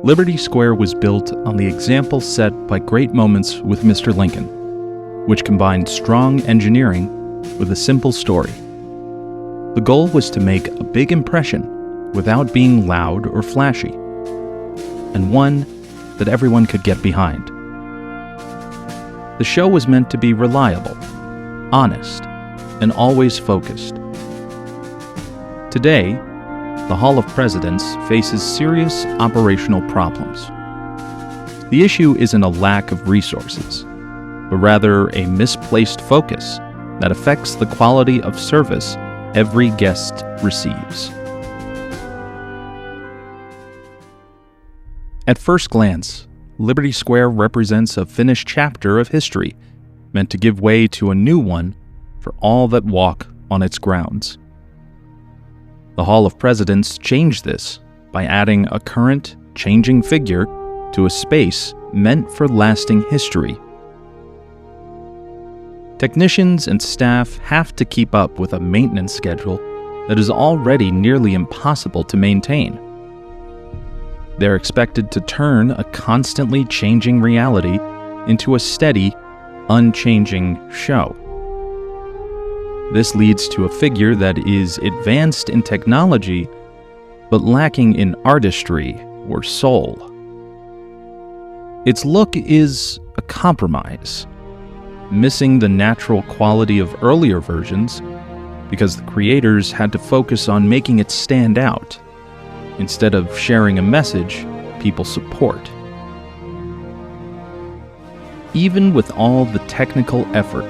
Liberty Square was built on the example set by Great Moments with Mr. Lincoln, which combined strong engineering with a simple story. The goal was to make a big impression without being loud or flashy, and one that everyone could get behind. The show was meant to be reliable, honest, and always focused. Today, the Hall of Presidents faces serious operational problems. The issue isn't a lack of resources, but rather a misplaced focus that affects the quality of service every guest receives. At first glance, Liberty Square represents a finished chapter of history, meant to give way to a new one for all that walk on its grounds. The Hall of Presidents changed this by adding a current, changing figure to a space meant for lasting history. Technicians and staff have to keep up with a maintenance schedule that is already nearly impossible to maintain. They're expected to turn a constantly changing reality into a steady, unchanging show. This leads to a figure that is advanced in technology, but lacking in artistry or soul. Its look is a compromise, missing the natural quality of earlier versions because the creators had to focus on making it stand out instead of sharing a message people support. Even with all the technical effort,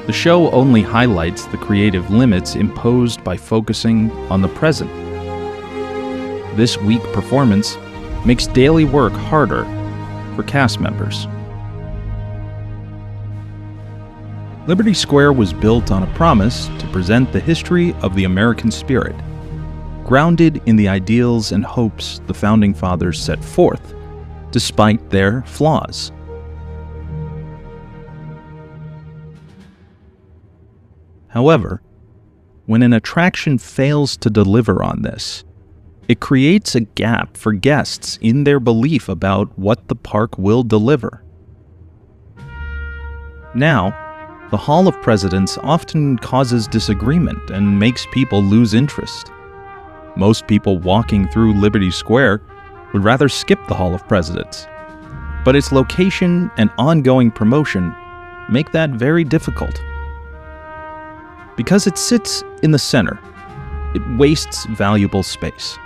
the show only highlights the creative limits imposed by focusing on the present. This weak performance makes daily work harder for cast members. Liberty Square was built on a promise to present the history of the American spirit, grounded in the ideals and hopes the Founding Fathers set forth, despite their flaws. However, when an attraction fails to deliver on this, it creates a gap for guests in their belief about what the park will deliver. Now, the Hall of Presidents often causes disagreement and makes people lose interest. Most people walking through Liberty Square would rather skip the Hall of Presidents, but its location and ongoing promotion make that very difficult. Because it sits in the center, it wastes valuable space.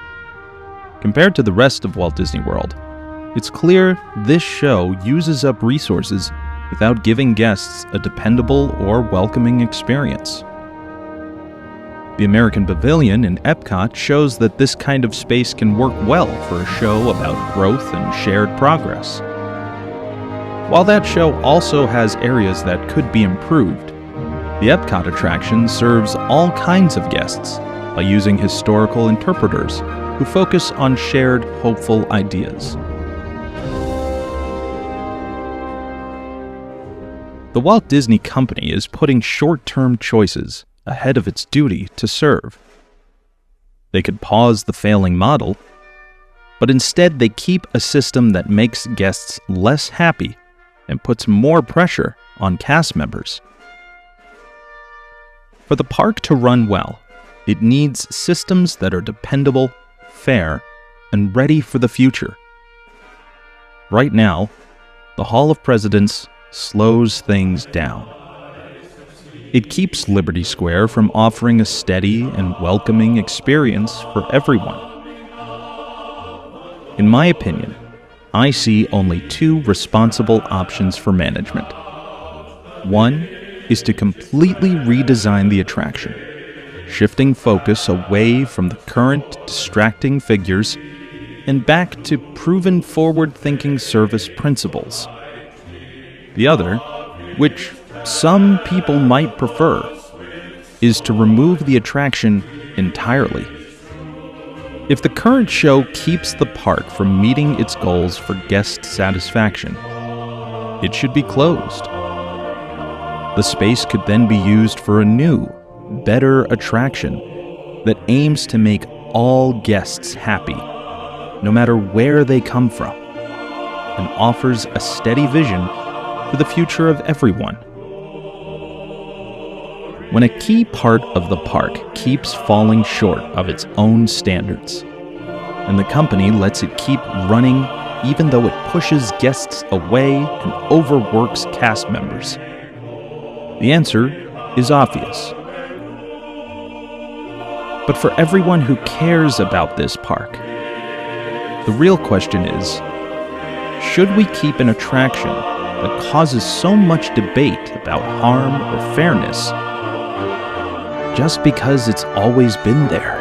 Compared to the rest of Walt Disney World, it's clear this show uses up resources without giving guests a dependable or welcoming experience. The American Pavilion in Epcot shows that this kind of space can work well for a show about growth and shared progress. While that show also has areas that could be improved, the Epcot attraction serves all kinds of guests by using historical interpreters who focus on shared, hopeful ideas. The Walt Disney Company is putting short-term choices ahead of its duty to serve. They could pause the failing model, but instead they keep a system that makes guests less happy and puts more pressure on cast members. For the park to run well, it needs systems that are dependable, fair, and ready for the future. Right now, the Hall of Presidents slows things down. It keeps Liberty Square from offering a steady and welcoming experience for everyone. In my opinion, I see only two responsible options for management. One is to completely redesign the attraction, shifting focus away from the current distracting figures and back to proven forward-thinking service principles. The other, which some people might prefer, is to remove the attraction entirely. If the current show keeps the park from meeting its goals for guest satisfaction, it should be closed. The space could then be used for a new, better attraction that aims to make all guests happy, no matter where they come from, and offers a steady vision for the future of everyone. When a key part of the park keeps falling short of its own standards, and the company lets it keep running even though it pushes guests away and overworks cast members, the answer is obvious. But for everyone who cares about this park, the real question is, should we keep an attraction that causes so much debate about harm or fairness just because it's always been there?